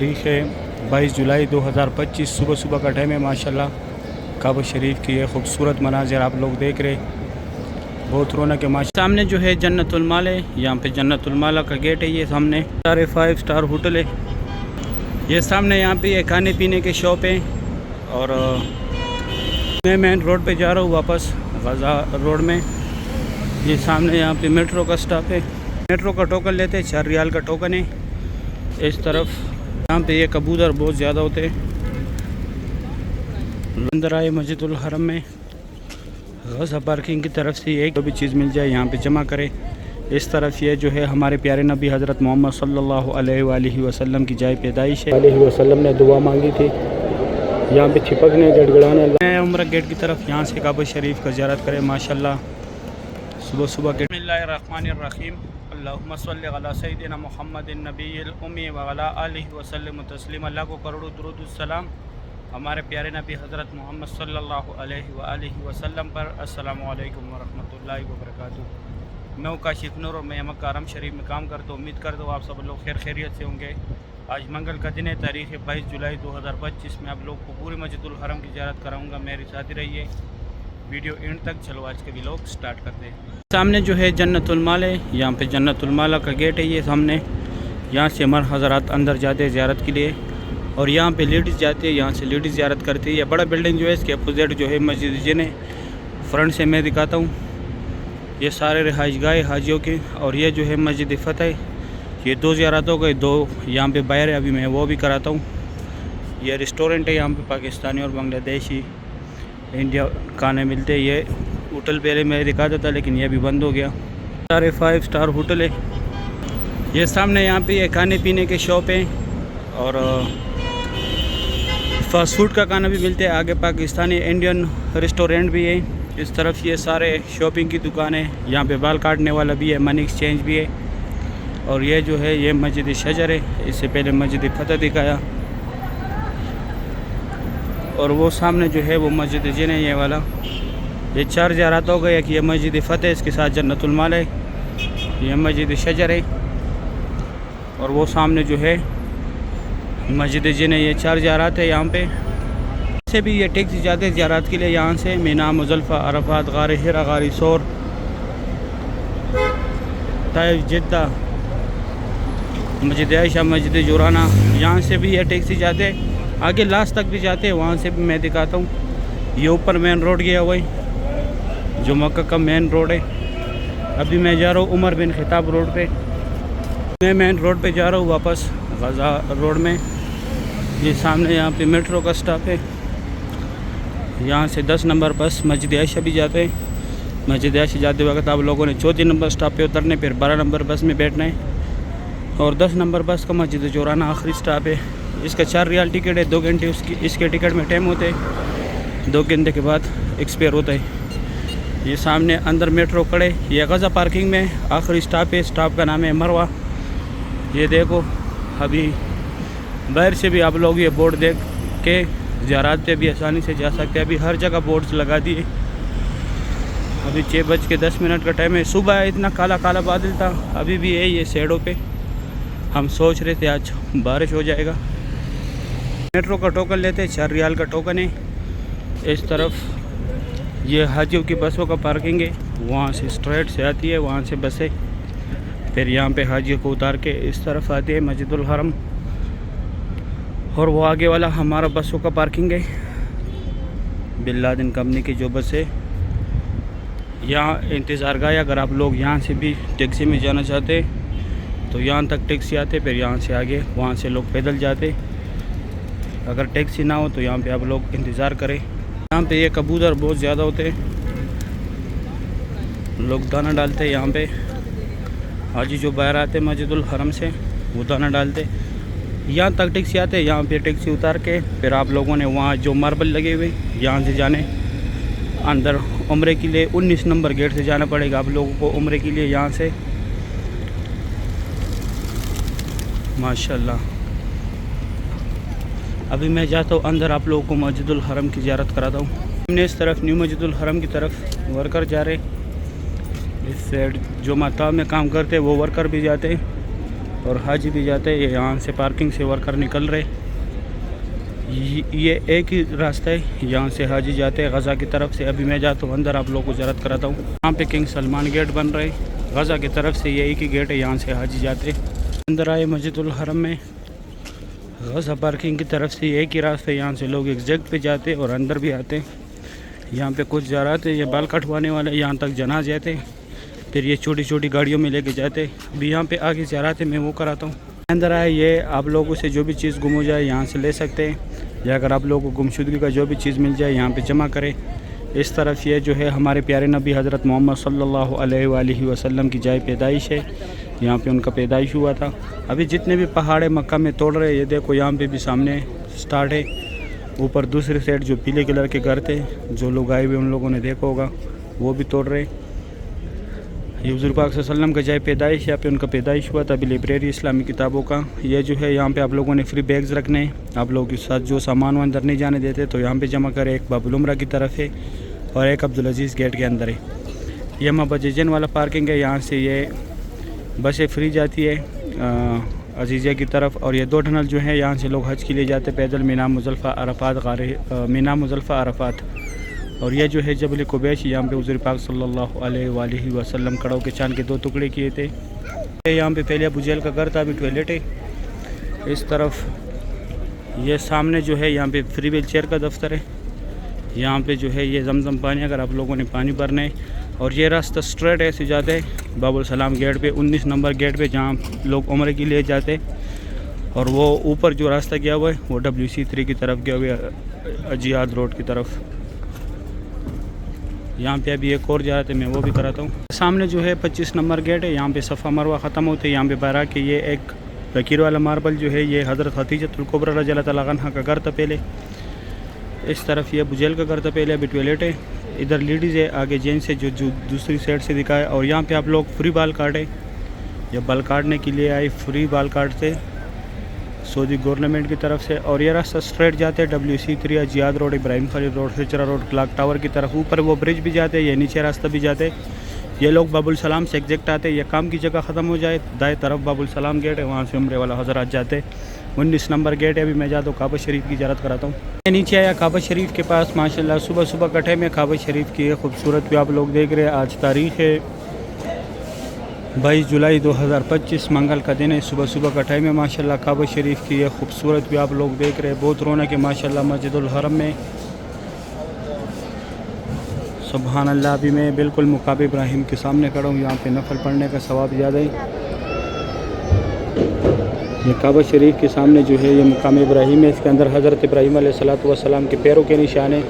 तारीख है 22 जुलाई 2025। सुबह सुबह का टाइम है। माशाल्लाह काबा शरीफ की ये खूबसूरत मनाज़िर आप लोग देख रहे, बहुत रौनक है। माशा सामने जो है जन्नतुल माल है, यहाँ पे जन्नतुल माला का गेट है। ये सामने सारे 5 स्टार होटल है। ये सामने यहाँ पे ये खाने पीने के शॉप है। और मैं मेन रोड पे जा रहा हूँ वापस गज़ा रोड में। ये सामने यहाँ पे मेट्रो का स्टॉप है। मेट्रो का टोकन लेते हैं, 4 रियाल का टोकन है। इस तरफ यहाँ पे ये कबूतर बहुत ज़्यादा होते हैं। अंदर आए मस्जिदुल हरम में, गज़ा पार्किंग की तरफ से एक भी चीज़ मिल जाए यहाँ पे जमा करें। इस तरफ ये जो है हमारे प्यारे नबी हज़रत मोहम्मद सल्लल्लाहु अलैहि वसल्लम की जाए पैदाइश है। अलैहि वसल्लम ने दुआ मांगी थी। यहाँ पे छिपकने गड़गड़ाने मैं उम्र गेट की तरफ यहाँ से काबा शरीफ का ज़ियारत करें। माशाल्लाह सुबह सुबह के बिस्मिल्लाहिर्रहमानिर्रहीम अल्लाहुम्मा सल्लि अला सय्यिदिना मुहम्मदिन नबिय्यिल उम्मी व अला आलिहि व सल्लिम तस्लीमा। अल्लाह को करोड़ों दुरूद सलाम हमारे प्यारे नबी हज़रत मोहम्मद सल्लल्लाहु अलैहि वसल्लम पर। अस्सलामु अलैकुम व रहमतुल्लाहि व बरकातुहू। मैं काशिफ नूर और मैं मक्का हरम शरीफ में काम करता हूँ। उम्मीद करता हूँ आप सब लोग खैर खैरियत से होंगे। आज मंगल का दिन है, तारीख़ है 22 जुलाई 2025 में आप लोग को पूरी मस्जिदुल हरम की ज़ियारत कराऊँगा। मेरे साथ ही रहिए, वीडियो एंड तक। चलो आज के व्लॉग स्टार्ट करते हैं। सामने जो है जन्नतुल माल है, यहाँ पे जन्नतुल माला का गेट है। ये सामने यहाँ से मर हज़रात अंदर जाते हैं ज़ियारत के लिए, और यहाँ पे लेडीज़ जाती है, यहाँ से लेडीज़ ज़ियारत करती है। ये बड़ा बिल्डिंग जो है इसके अपोजिट जो है मस्जिद जिन है। फ्रंट से मैं दिखाता हूँ, ये सारे रिहाइश गाह हाजियों के। और ये जो है मस्जिद फ़तेह, ये 2 ज़ियारत हो गए, 2 यहाँ पे बाहर है, अभी मैं वो भी कराता हूँ। ये रेस्टोरेंट है, यहाँ पे पाकिस्तानी और बांग्लादेशी इंडिया खाने मिलते हैं। ये होटल पहले मैं दिखाता था लेकिन ये भी बंद हो गया। सारे 5 स्टार होटल है। ये सामने यहाँ पे ये खाने पीने के शॉप हैं और फास्ट फूड का खाना भी मिलते हैं। आगे पाकिस्तानी इंडियन रेस्टोरेंट भी है। इस तरफ ये सारे शॉपिंग की दुकानें, यहाँ पे बाल काटने वाला भी है, मनी एक्सचेंज भी है। और ये जो है ये मस्जिद शजर है, इससे पहले मस्जिद फ़तेह दिखाया। और वो सामने जो है वो मस्जिद जिन है, ये वाला। ये 4 ज़ियारत हो गए कि ये मस्जिद फ़तेह, इसके साथ जन्नतुल माल है, ये मस्जिद शजर है। और वो सामने जो है मस्जिद जिन है, ये 4 ज़ियारत है। यहाँ पे से भी ये टैक्सी जाते हैं ज़ियारत के लिए। यहाँ से मीना, मुज़ल्फ़ा, अरफ़ात, गार हिरा, गार सौर, ताइफ, जिद्दा, मस्जिद आयशा, मस्जिद जुराना, यहाँ से भी ये टैक्सी जाते हैं। आगे लास्ट तक भी जाते हैं, वहाँ से भी मैं दिखाता हूँ। ये ऊपर मेन रोड गया हुआ है जो मक्का का मेन रोड है। अभी मैं जा रहा हूँ उमर बिन खिताब रोड पे। मैं मेन रोड पे जा रहा हूँ वापस गज़ा रोड में। ये सामने यहाँ पे मेट्रो का स्टॉप है। यहाँ से 10 नंबर बस मस्जिद आयशा भी जाते हैं। मस्जिद आयशा जाते वक्त आप लोगों ने 34 नंबर स्टॉप पे उतरने, फिर 12 नंबर बस में बैठना है। और 10 नंबर बस का मस्जिद जोराना आखिरी स्टॉप है। इसका 4 रियाल टिकट है, 2 घंटे इसके टिकट में टाइम होते हैं, 2 घंटे के बाद एक्सपायर होता है। ये सामने अंदर मेट्रो खड़े, ये गज़ा पार्किंग में आखिरी स्टॉप है। स्टॉप का नाम है मरवा। ये देखो, अभी बाहर से भी आप लोग ये बोर्ड देख के ज़ियारत पे भी आसानी से जा सकते हैं। अभी हर जगह बोर्ड्स लगा दिए। अभी 6:10 का टाइम है। सुबह इतना काला काला बादल था, अभी भी है ये साइडों पे। हम सोच रहे थे आज बारिश हो जाएगा। मेट्रो का टोकन लेते हैं, 4 रियाल का टोकन है। इस तरफ ये हाजियों की बसों का पार्किंग है, वहाँ से स्ट्रेट से आती है, वहाँ से बसें फिर यहाँ पे हाजियों को उतार के इस तरफ आती है मस्जिदुल हरम। और वो आगे वाला हमारा बसों का पार्किंग है, बिन लादेन कंपनी की जो बस है। यहाँ इंतज़ार गाह, अगर आप लोग यहाँ से भी टैक्सी में जाना चाहते तो यहाँ तक टैक्सी आते, फिर यहाँ से आगे वहाँ से लोग पैदल जाते। अगर टैक्सी ना हो तो यहाँ पे आप लोग इंतज़ार करें। यहाँ पे ये कबूतर बहुत ज़्यादा होते हैं, लोग दाना डालते हैं यहाँ पे। हाजी जो बाहर आते हैं मस्जिदुल हरम से वो दाना डालते। यहाँ तक टैक्सी आते हैं, यहाँ पे टैक्सी उतार के फिर आप लोगों ने वहाँ जो मार्बल लगे हुए यहाँ से जाने अंदर उम्रे के लिए 19 नंबर गेट से जाना पड़ेगा आप लोगों को उम्रे के लिए। यहाँ से माशाल्लाह अभी मैं जाता हूँ अंदर, आप लोगों को मस्जिदुल हरम की ज़ियारत कराता हूँ। हमने इस तरफ न्यू मस्जिदुल हरम की तरफ वर्कर जा रहे, इस साइड जो माता में काम करते वो वर्कर भी जाते। और हाजी भी जाते हैं। ये यहाँ से पार्किंग से वर्कर निकल रहे। ये एक ही रास्ता है, यहाँ से हाजी जाते हैं गज़ा की तरफ से। अभी मैं जाता हूँ अंदर, आप लोगों को ज़रूरत कराता हूँ। यहाँ पे किंग सलमान गेट बन रहे गज़ा की तरफ से, ये एक ही गेट है, यहाँ से हाजी जाते। अंदर आए मस्जिदुल हरम में, गज़ा पार्किंग की तरफ से एक ही रास्ता है, यहाँ से लोग एग्जैक्ट पे जाते और अंदर भी आते। यहाँ पे कुछ ज़रात है, ये बाल कटवाने वाले यहाँ तक जना जाते, फिर ये छोटी छोटी गाड़ियों में लेके जाते। अभी यहाँ पे आगे ज़रात है, मैं वो कराता हूँ। अंदर आए, ये आप लोगों से जो भी चीज़ गुम हो जाए यहाँ से ले सकते हैं, या अगर आप लोगों को गुमशुदगी का जो भी चीज़ मिल जाए यहाँ पे जमा करें। इस तरफ ये जो है हमारे प्यारे नबी हज़रत मोहम्मद सल्लल्लाहु अलैहि वसल्लम की जाए पैदाइश है, यहाँ पे उनका पैदाइश हुआ था। अभी जितने भी पहाड़ मक्का में तोड़ रहे, ये देखो यहाँ पे भी सामने स्टार्ट है। ऊपर दूसरी साइड जो पीले कलर के घर थे, जो लोग आए हुए उन लोगों ने देखा होगा, वो भी तोड़ रहे। ये हुज़ूर पाक सल्लल्लाहु अलैहि वसल्लम का जाए पैदाइश, यहाँ पे उनका पैदाइश हुआ था। अभी लाइब्रेरी इस्लामी किताबों का ये जो है, यहाँ पे आप लोगों ने फ्री बैग्स रखने हैं। आप लोगों के साथ जो सामान वो अंदर नहीं जाने देते, तो यहाँ पे जमा करें। एक बाबुल उमरा की तरफ है और एक अब्दुल अजीज़ गेट के अंदर है। ये मबजन वाला पार्किंग है, यहाँ से ये बसें फ्री जाती है अजीज़िया की तरफ। और ये 2 टनल जो है, यहाँ से लोग हज के लिए जाते पैदल, मीना मुज़ल्फ़ा अरफ़ात। और ये जो है जबल कुबैश, यहाँ पे हुज़ूर पाक सल्लल्लाहु अलैहि वसल्लम कड़ों के चांद के 2 टुकड़े किए थे। यहाँ पे पहले अबू जहल का घर था, अभी टॉयलेट है। इस तरफ ये सामने जो है, यहाँ पे फ्री व्हील चेयर का दफ्तर है। यहाँ पे जो है ये जमजम पानी, अगर आप लोगों ने पानी भरना है। और ये रास्ता स्ट्रेट ऐसे जाते हैं बाबुल सलाम गेट पे, 19 नंबर गेट पे, जहाँ लोग उम्रे के लिए जाते। और वो ऊपर जो रास्ता गया हुआ है वो WC3 की तरफ गया हुआ है, अजियाद रोड की तरफ। यहाँ पे अभी एक और जा रहे थे, मैं वो भी कराता हूँ। सामने जो है 25 नंबर गेट है, यहाँ पे सफ़ा मरवा ख़त्म होते हैं। यहाँ पे बारा के ये एक फ़कीर वाला मार्बल जो है, ये हज़रत खदीजतुल कुबरा रज़ियल्लाहु तआला अन्हा का घर था पहले। इस तरफ ये बुझेल का घर था पहले, अभी टॉयलेट है। इधर लेडीज़ है, आगे जेंट्स है जो दूसरी साइड से दिखाए। और यहाँ पे आप लोग फ्री बाल काटे, या बाल काटने के लिए आए, फ्री बाल काटते सऊदी गवर्नमेंट की तरफ से। और ये रास्ता स्ट्रेट जाते हैं WC3, Ajyad road, Ibrahim Khalil road, Hijra road, clock tower की तरफ। ऊपर वो ब्रिज भी जाते हैं, ये नीचे रास्ता भी जाते हैं। ये लोग बाबुल सलाम से एग्जैक्ट आते हैं। ये काम की जगह ख़त्म हो जाए, दाएं तरफ बाबुल सलाम गेट है, वहाँ से उम्रे वाला हज़रात जाते। 19 नंबर गेट है। अभी मैं जाता हूँ काबा शरीफ की ज़ियारत कराता हूँ। मैं नीचे आया काबा शरीफ के पास, माशाल्लाह सुबह सुबह कटे में काबा शरीफ की खूबसूरत भी आप लोग देख रहे हैं। आज तारीख़ है 22 जुलाई 2025, मंगल का दिन है। सुबह सुबह का टाइम है माशाल्लाह। काबा शरीफ की ये खूबसूरत भी आप लोग देख रहे हैं। बहुत रौनक है माशाल्लाह मस्जिदुल हरम में, सुबहान अल्लाह। अभी मैं बिल्कुल मुकाब इब्राहिम के सामने खड़ा हूँ। यहाँ पे नफल पढ़ने का सवाब ज़्यादा है। ये काबा शरीफ के सामने जो है ये मुकाम इब्राहिम है। इसके अंदर हज़रत इब्राहिम अलैहिस्सलातु वस्सलाम के पैरों के निशान है।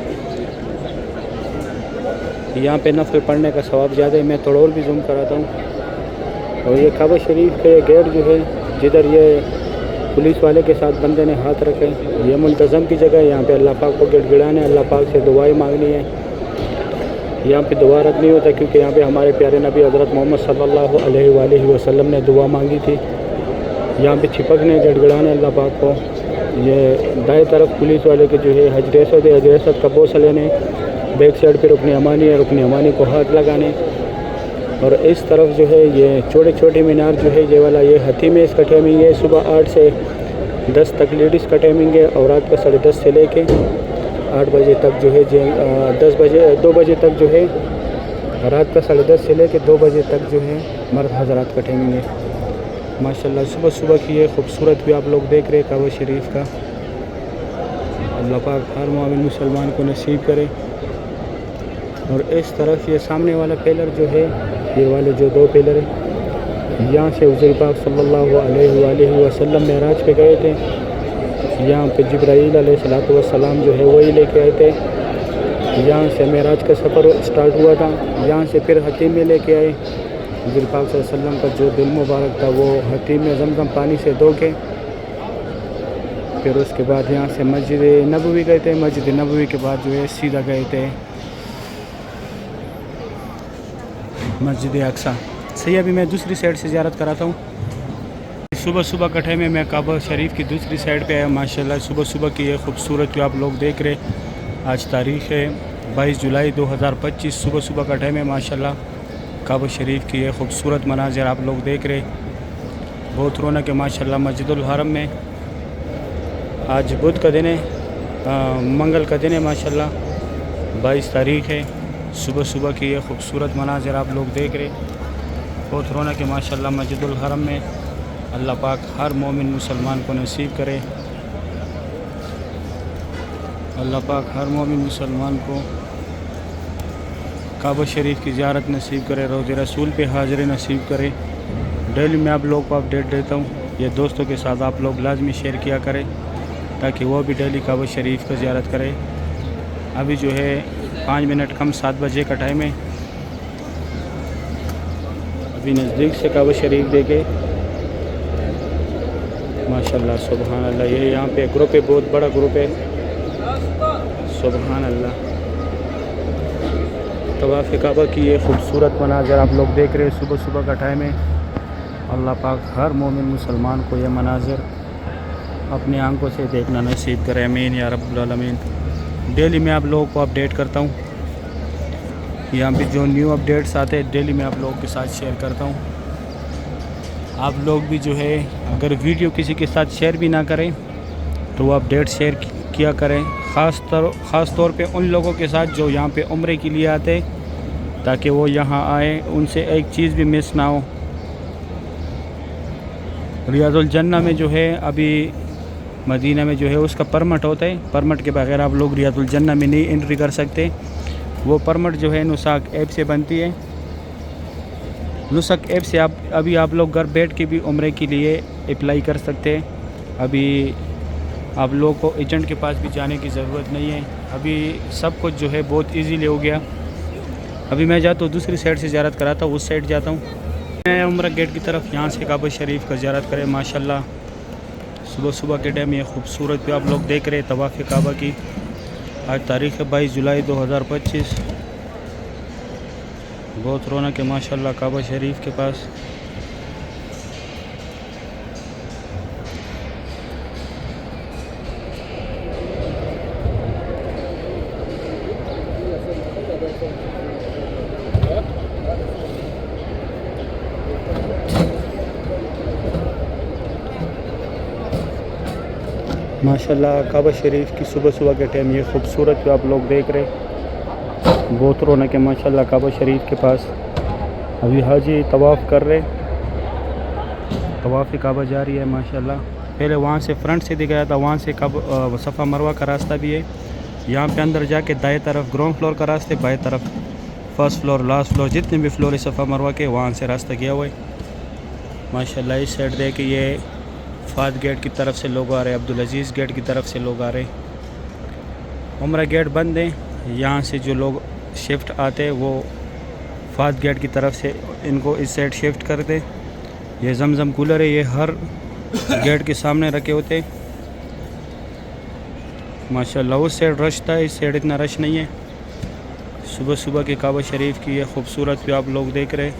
यहाँ पे नफल पढ़ने का सवाब ज़्यादा है। मैं थोड़ा और भी जूम कराता हूँ। और ये काबा शरीफ के गेट जो है, जिधर ये पुलिस वाले के साथ बंदे ने हाथ रखे, ये मुल्तज़म की जगह है। यहाँ पे अल्लाह पाक को गिड़गिड़ाना है, अल्लाह पाक से दुआएं मांगनी है। यहाँ पे दुआ रद्द नहीं होता, क्योंकि यहाँ पे हमारे प्यारे नबी हज़रत मोहम्मद सल्लल्लाहु अलैहि वसल्लम ने दुआ मांगी थी। यहाँ पे छिपकने गिड़गिड़ाने अल्लाह पाक को। ये दाएँ तरफ पुलिस वाले के जो है हजर असद है, हजर असद का बोसा लेने। बैक साइड पर रुकन अमानी है, रुकन अमानी को हाथ लगाने। और इस तरफ जो है ये छोटे छोटे मीनार जो है, ये वाला ये हतीम है, इसका टाइमिंग है सुबह 8 से 10 तक लेडीज़ का टाइमिंग है। और रात का 10:30 से लेके 8 बजे तक जो है 2 बजे तक जो है, रात का 10:30 से लेके 2 बजे तक जो है मर्द हज़रात का टाइमिंग है माशाल्लाह। सुबह सुबह की ये खूबसूरत भी आप लोग देख रहे हैं काबा शरीफ का। अल्लाह पाक हर मोमिन मुसलमान को नसीब करे। और इस तरफ ये सामने वाला पिलर जो है, ये वाले जो 2 पिलर है, यहाँ से हुज़ूर पाक सल्लल्लाहु अलैहि वसल्लम मेराज पे गए थे। यहाँ पे जिब्राईल अलैहिस्सलातु वस्सलाम जो है वही लेके आए थे। यहाँ से मेराज का सफ़र स्टार्ट हुआ था। यहाँ से फिर हतीम में लेके आए। हुज़ूर पाक सल्लल्लाहु अलैहि वसल्लम का जो दिल मुबारक था वो हतीम में ज़मज़म पानी से धो के, फिर उसके बाद यहाँ से मस्जिद नबवी गए थे। मस्जिद नबवी के बाद जो है सीधा गए थे मस्जिद अक्सा। सही, अभी मैं दूसरी साइड से ज़ियारत कराता हूँ। सुबह सुबह कटे में मैं काबा शरीफ की दूसरी साइड पे आया माशाल्लाह। सुबह सुबह की ये खूबसूरत जो आप लोग देख रहे, आज तारीख़ है 22 जुलाई 2025। सुबह सुबह का टाइम है माशाल्लाह। काबा शरीफ की ये खूबसूरत मनाज़र आप लोग देख रहे। बहुत रौनक है माशाल्लाह मस्जिदुल हरम में। आज बुध का दिन है, मंगल का दिन है माशाल्लाह, 22 तारीख़ है। सुबह सुबह की ये खूबसूरत मनाज़र आप लोग देख रहे, बहुत रौनक है माशाल्लाह मस्जिदुल हरम में। अल्लाह पाक हर मोमिन मुसलमान को नसीब करे, अल्लाह पाक हर मोमिन मुसलमान को काबा शरीफ की ज़ियारत नसीब करे, रोज़े रसूल पे हाज़िरी नसीब करे। डेली मैं आप लोग को अपडेट देता हूँ, ये दोस्तों के साथ आप लोग लाजमी शेयर किया करें ताकि वो भी डेली काबा शरीफ का ज़ियारत करें। अभी जो है 5 मिनट कम 7 बजे का टाइम है। अभी नज़दीक से काबा शरीफ देखे माशाल्लाह सुबहान अल्लाह। ये यहाँ पे ग्रुप है, बहुत बड़ा ग्रुप है, सुबहान अल्लाह। तवाफ़ काबा की ये खूबसूरत मनाज़र आप लोग देख रहे हैं, सुबह सुबह का टाइम है। अल्लाह पाक हर मोमिन मुसलमान को ये मनाज़र अपनी आंखों से देखना नसीब करे, आमीन या रब्बुल आलमीन। डेली मैं आप लोगों को अपडेट करता हूँ, यहाँ पे जो न्यू अपडेट्स आते हैं डेली मैं आप लोगों के साथ शेयर करता हूँ। आप लोग भी जो है अगर वीडियो किसी के साथ शेयर भी ना करें तो वो अपडेट शेयर किया करें, ख़ास तौर पे उन लोगों के साथ जो यहाँ पे उम्रे के लिए आते, ताकि वो यहाँ आए, उनसे एक चीज़ भी मिस ना हो। रियाजुल जन्ना में जो है अभी मदीना में जो है उसका परमिट होता है, परमिट के बगैर आप लोग रियाजुल जन्ना में नहीं एंट्री कर सकते। वो परमिट जो है नुसाक ऐप से बनती है, नुसाक ऐप से अभी आप लोग घर बैठ के भी उम्रे के लिए अप्लाई कर सकते हैं। अभी आप लोगों को एजेंट के पास भी जाने की ज़रूरत नहीं है, अभी सब कुछ जो है बहुत इजीली हो गया। अभी मैं जाता हूँ दूसरी साइड से ज़ियारत कराता हूँ, उस साइड जाता हूँ मैं उम्रा गेट की तरफ, यहाँ से काबा शरीफ का ज़ियारत करें माशाल्लाह। सुबह सुबह के टाइम ये खूबसूरत पे आप लोग देख रहे हैं तवाफ़ काबा की। आज तारीख़ है 22 जुलाई 2025। बहुत रौनक है माशाल्लाह काबा शरीफ के पास। माशाल्लाह काबा शरीफ की सुबह सुबह के टाइम ये खूबसूरत पे आप लोग देख रहे, बहुत रौनक है माशाल्लाह काबा शरीफ के पास। अभी हाजी तवाफ़ कर रहे, तवाफ़ काबा जारी है माशाल्लाह। पहले वहाँ से फ्रंट से दिखाया था, वहाँ से सफ़ा मरवा का रास्ता भी है। यहाँ पे अंदर जाके दाएं तरफ ग्राउंड फ्लोर का रास्ते, बाएं तरफ फर्स्ट फ्लोर लास्ट फ्लोर जितने भी फ्लोर है सफ़ा मरवा के, वहाँ से रास्ता किया हुआ है माशाल्लाह। इस साइड देखे ये फाद गेट की तरफ से लोग आ रहे, अब्दुल अजीज़ गेट की तरफ से लोग आ रहे। उम्रा गेट बंद है, यहाँ से जो लोग शिफ्ट आते हैं वो फाद गेट की तरफ से इनको इस साइड शिफ्ट कर दे। ये जमजम कूलर है, ये हर गेट के सामने रखे होते माशाल्लाह। उस साइड रश था, इस साइड इतना रश नहीं है। सुबह सुबह के काबा शरीफ की ये खूबसूरत भी आप लोग देख रहे,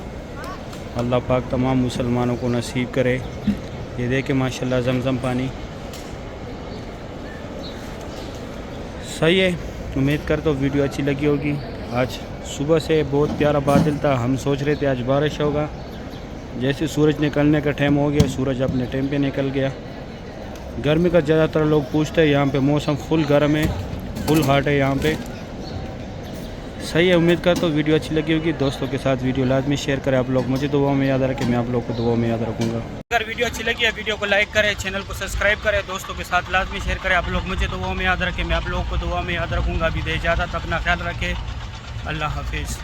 अल्लाह पाक तमाम मुसलमानों को नसीब करे। ये देखे माशाल्लाह जमजम पानी सही है। उम्मीद करता हूँ वीडियो अच्छी लगी होगी। आज सुबह से बहुत प्यारा बादल था, हम सोच रहे थे आज बारिश होगा, जैसे सूरज निकलने का टाइम हो गया सूरज अपने टाइम पे निकल गया। गर्मी का ज़्यादातर लोग पूछते हैं, यहाँ पे मौसम फुल गर्म है, फुल हॉट है यहाँ पे, सही है। उम्मीद करता हूँ वीडियो अच्छी लगी होगी। दोस्तों के साथ वीडियो लाजमी शेयर करें, आप लोग मुझे दुआओं में याद रखें, मैं आप लोग को दुआओं में याद रखूँगा। अगर वीडियो अच्छी लगी है वीडियो को लाइक करें, चैनल को सब्सक्राइब करें, दोस्तों के साथ लाजमी शेयर करें, आप लोग मुझे दुआओं में याद रखें, मैं आप लोगों को दुआओं में याद रखूँगा। अभी दे इजाज़त, अपना ख्याल रखें, अल्लाह हाफिज़।